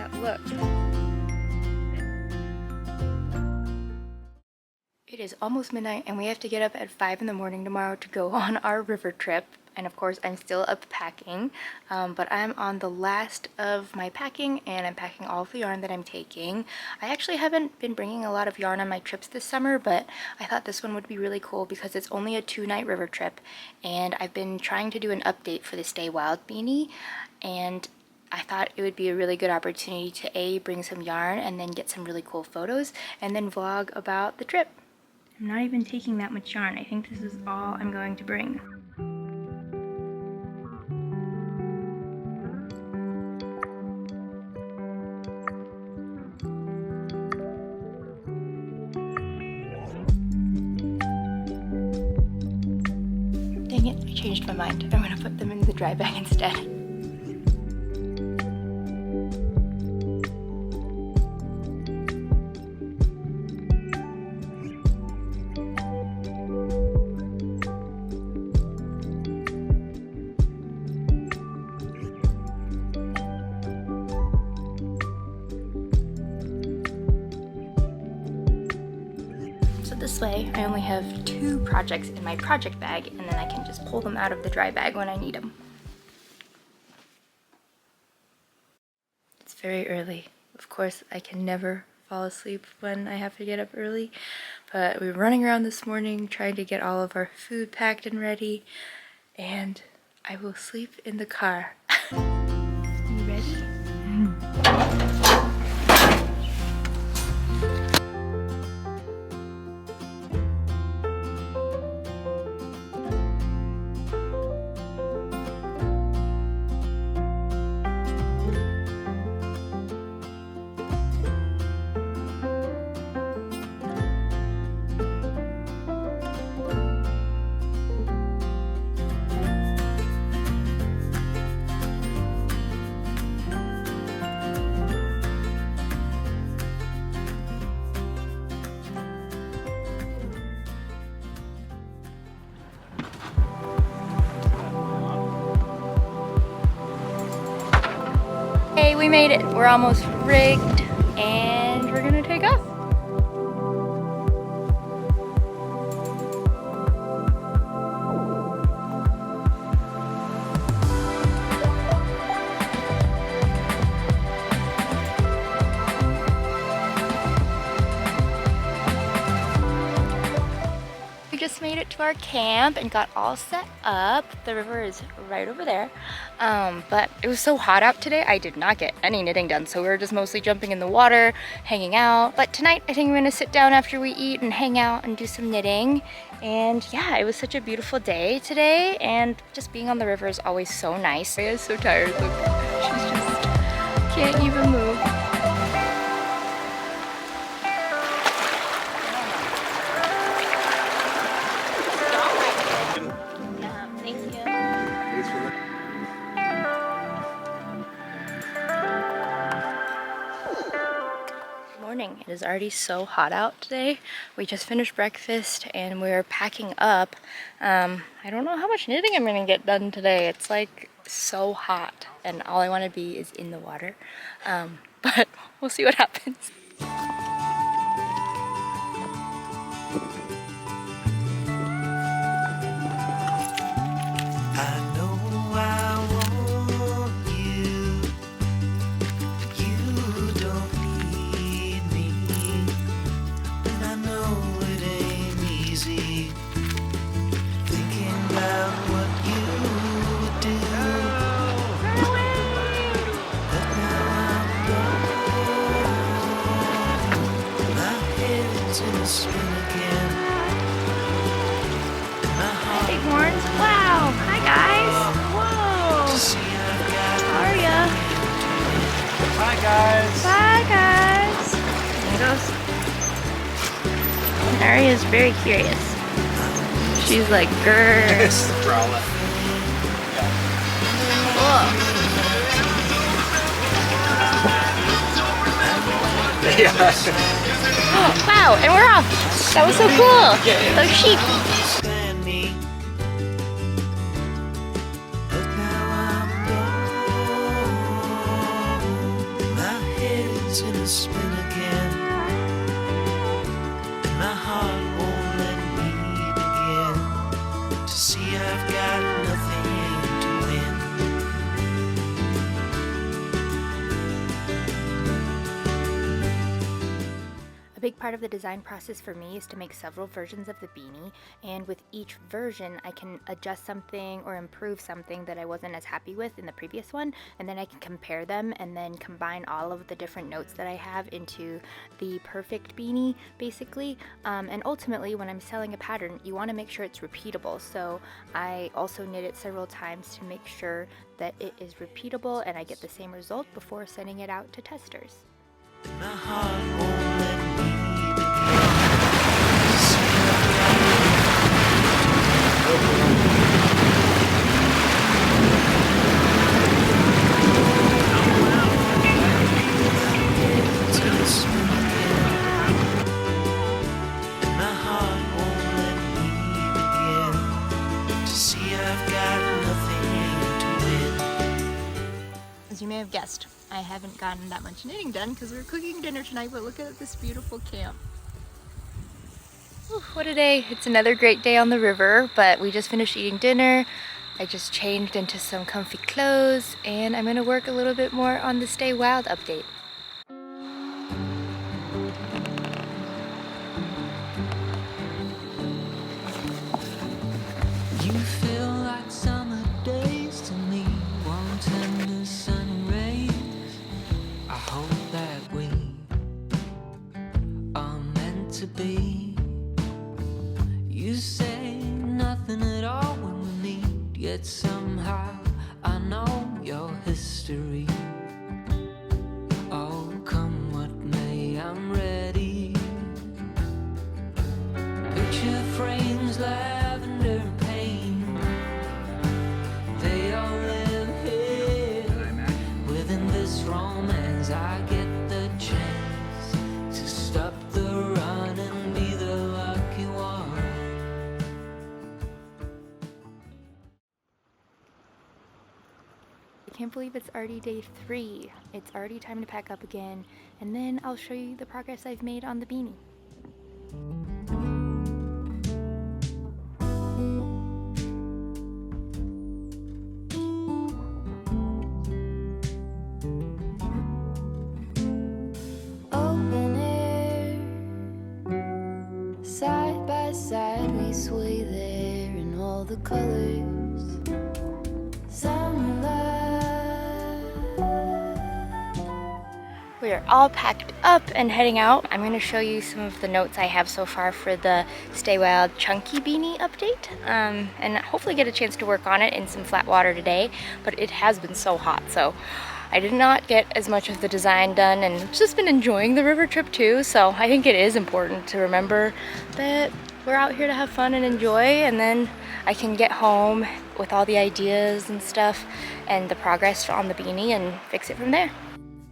that look. It is almost midnight and we have to get up at 5 in the morning tomorrow to go on our river trip. And of course I'm still up packing, but I'm on the last of my packing and I'm packing all of the yarn that I'm taking. I actually haven't been bringing a lot of yarn on my trips this summer, but I thought this one would be really cool because it's only a 2-night river trip and I've been trying to do an update for the Stay Wild beanie, and I thought it would be a really good opportunity to A, bring some yarn and then get some really cool photos and then vlog about the trip. I'm not even taking that much yarn. I think this is all I'm going to bring. Dang it, I changed my mind. I'm gonna put them in the dry bag instead. This way, I only have 2 projects in my project bag, and then I can just pull them out of the dry bag when I need them. It's very early. Of course, I can never fall asleep when I have to get up early, but we were running around this morning trying to get all of our food packed and ready, and I will sleep in the car. You ready? Hey, we made it. We're almost rigged and we're gonna take off. We just made it to our camp and got all set up. The river is right over there. But it was so hot out today, I did not get any knitting done. So we were just mostly jumping in the water, hanging out. But tonight, I think we're gonna sit down after we eat and hang out and do some knitting. And yeah, it was such a beautiful day today. And just being on the river is always so nice. Maria's so tired, look. She's just can't even move. It is already so hot out today. We just finished breakfast and we're packing up. I don't know how much knitting I'm gonna get done today. It's like so hot and all I want to be is in the water. But we'll see what happens. Bighorns. Wow. Hi guys. Whoa. How are ya? Hi guys. Bye guys. There goes. Aria's very curious. She's like, grrr. Whoa. Wow, and we're off. That was so cool. Those sheep. spin again. And my heart won't let me begin to see I've got nothing to win. A big part of the design process for me is to make several versions of the beanie, and with each version I can adjust something or improve something that I wasn't as happy with in the previous one, and then I can compare them and then combine all of the different notes that I have into the perfect beanie basically. And ultimately when I'm selling a pattern, you want to make sure it's repeatable, so I also knit it several times to make sure that it is repeatable and I get the same result before sending it out to testers. My heart won't let me begin to spin again. And my heart won't let me begin to see I've got nothing to win. As you may have guessed, I haven't gotten that much knitting done because we're cooking dinner tonight, but look at this beautiful camp. Whew, what a day. It's another great day on the river, but we just finished eating dinner. I just changed into some comfy clothes, and I'm gonna work a little bit more on the Stay Wild update. You feel like summer days to me, warm tender sun rays. I hope that we are meant to be. You say nothing at all when we meet, yet somehow I know your history. Oh, come what may, I'm ready. Picture frames, lavender and pain, they all live here within this romance. I get the chance to stop the run and be the lucky one. I can't believe it's already day 3. It's already time to pack up again, and then I'll show you the progress I've made on the beanie. Open air, side by side we sway there in all the colors. We are all packed up and heading out. I'm going to show you some of the notes I have so far for the Stay Wild Chunky Beanie update, and hopefully get a chance to work on it in some flat water today, but it has been so hot, so I did not get as much of the design done, and I've just been enjoying the river trip too, so I think it is important to remember that we're out here to have fun and enjoy, and then I can get home with all the ideas and stuff and the progress on the beanie and fix it from there.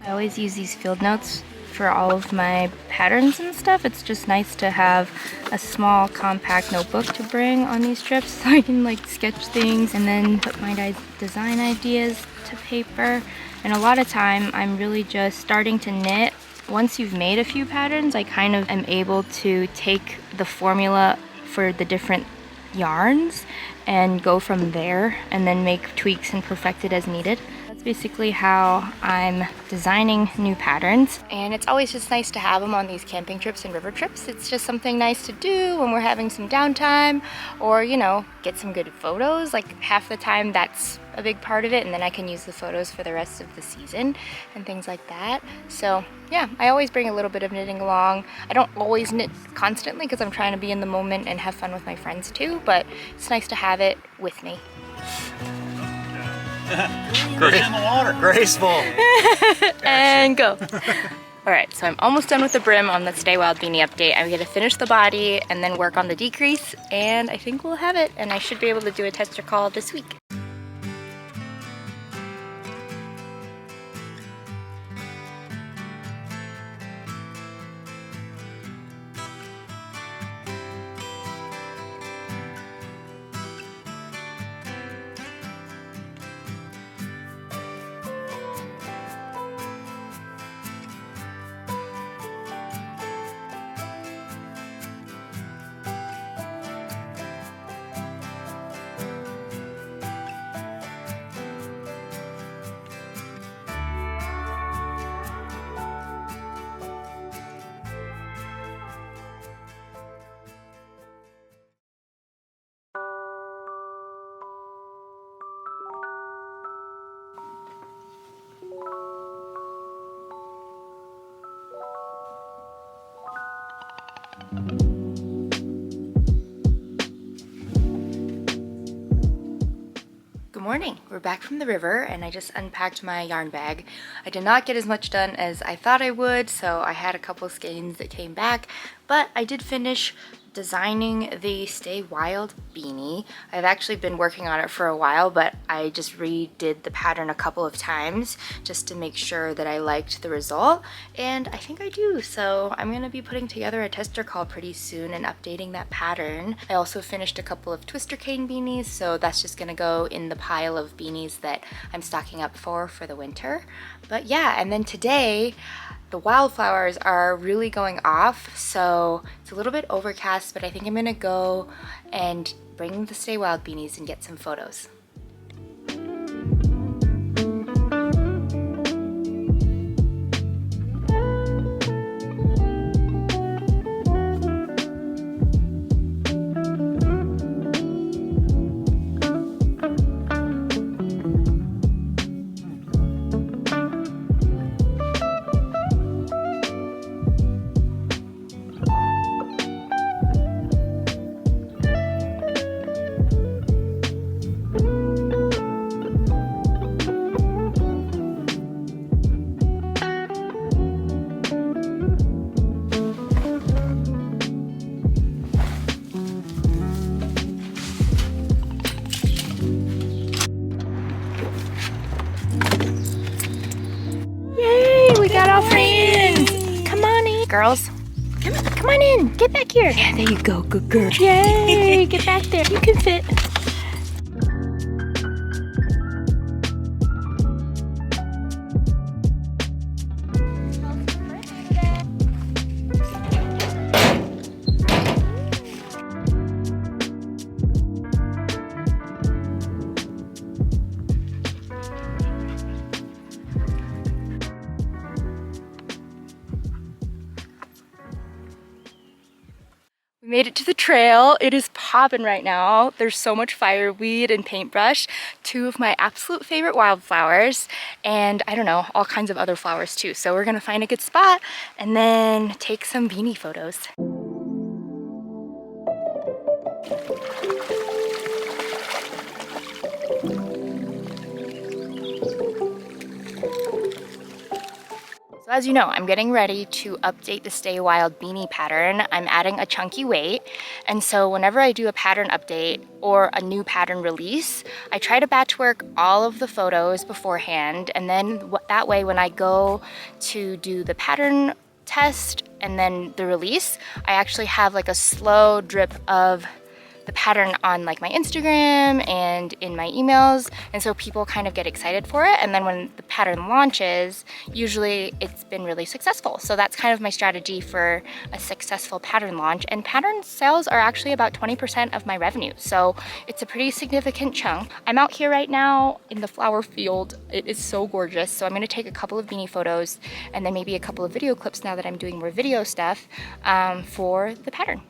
I always use these field notes for all of my patterns and stuff. It's just nice to have a small compact notebook to bring on these trips so I can like sketch things and then put my design ideas to paper. And a lot of time I'm really just starting to knit. Once you've made a few patterns, I kind of am able to take the formula for the different yarns and go from there and then make tweaks and perfect it as needed. That's basically how I'm designing new patterns, and it's always just nice to have them on these camping trips and river trips. It's just something nice to do when we're having some downtime, or you know, get some good photos. Like half the time that's a big part of it, and then I can use the photos for the rest of the season and things like that. So yeah, I always bring a little bit of knitting along. I don't always knit constantly because I'm trying to be in the moment and have fun with my friends too, but it's nice to have it with me. Great. In the water. Graceful. And go. Alright, so I'm almost done with the brim on the Stay Wild beanie update. I'm going to finish the body and then work on the decrease, and I think we'll have it, and I should be able to do a tester call this week. Good morning. We're back from the river and I just unpacked my yarn bag. I did not get as much done as I thought I would, so I had a couple of skeins that came back, but I did finish designing the Stay Wild beanie. I've actually been working on it for a while, but I just redid the pattern a couple of times just to make sure that I liked the result, and I think I do. So I'm going to be putting together a tester call pretty soon and updating that pattern. I also finished a couple of twister cane beanies, so that's just going to go in the pile of beanies that I'm stocking up for the winter. But yeah, and then today the wildflowers are really going off, so it's a little bit overcast, but I think I'm gonna go and bring the Stay Wild beanies and get some photos. Girls, come on in. Get back here. Yeah, there you go. Good girl. Yay, get back there. You can fit. We made it to the trail. It is popping right now. There's so much fireweed and paintbrush, two of my absolute favorite wildflowers, and I don't know, all kinds of other flowers too. So we're gonna find a good spot and then take some beanie photos. So as you know, I'm getting ready to update the Stay Wild beanie pattern. I'm adding a chunky weight, and so whenever I do a pattern update or a new pattern release, I try to batch work all of the photos beforehand, and then that way when I go to do the pattern test and then the release, I actually have like a slow drip of the pattern on like my Instagram and in my emails, and so people kind of get excited for it, and then when the pattern launches, usually it's been really successful. So that's kind of my strategy for a successful pattern launch, and pattern sales are actually about 20% of my revenue, so it's a pretty significant chunk. I'm out here right now in the flower field. It is so gorgeous, so I'm going to take a couple of beanie photos and then maybe a couple of video clips now that I'm doing more video stuff for the pattern.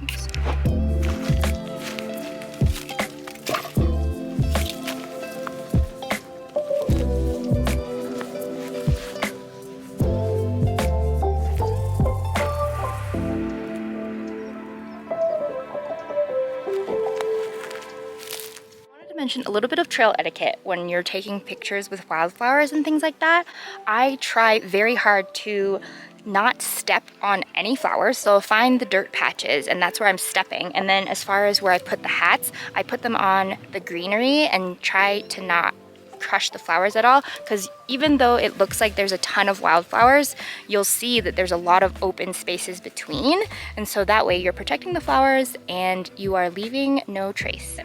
Oops. Mention a little bit of trail etiquette when you're taking pictures with wildflowers and things like that. I try very hard to not step on any flowers, so find the dirt patches and that's where I'm stepping, and then as far as where I put the hats, I put them on the greenery and try to not crush the flowers at all, because even though it looks like there's a ton of wildflowers, you'll see that there's a lot of open spaces between, and so that way you're protecting the flowers and you are leaving no trace.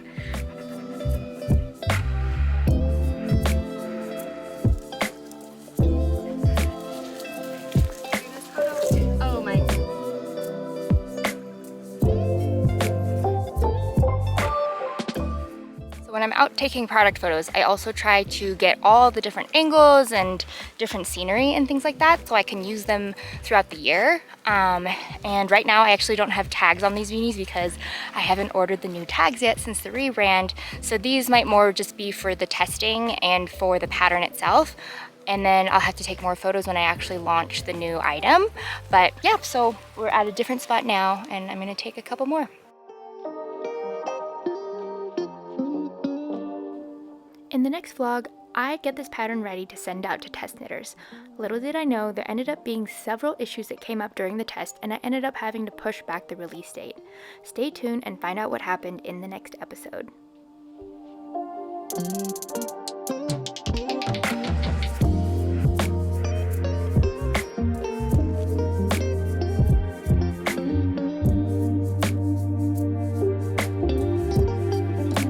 When I'm out taking product photos, I also try to get all the different angles and different scenery and things like that so I can use them throughout the year. And right now I actually don't have tags on these beanies because I haven't ordered the new tags yet since the rebrand. So these might more just be for the testing and for the pattern itself. and then I'll have to take more photos when I actually launch the new item. But yeah, so we're at a different spot now, and I'm gonna take a couple more. In the next vlog, I get this pattern ready to send out to test knitters. Little did I know there ended up being several issues that came up during the test, and I ended up having to push back the release date. Stay tuned and find out what happened in the next episode.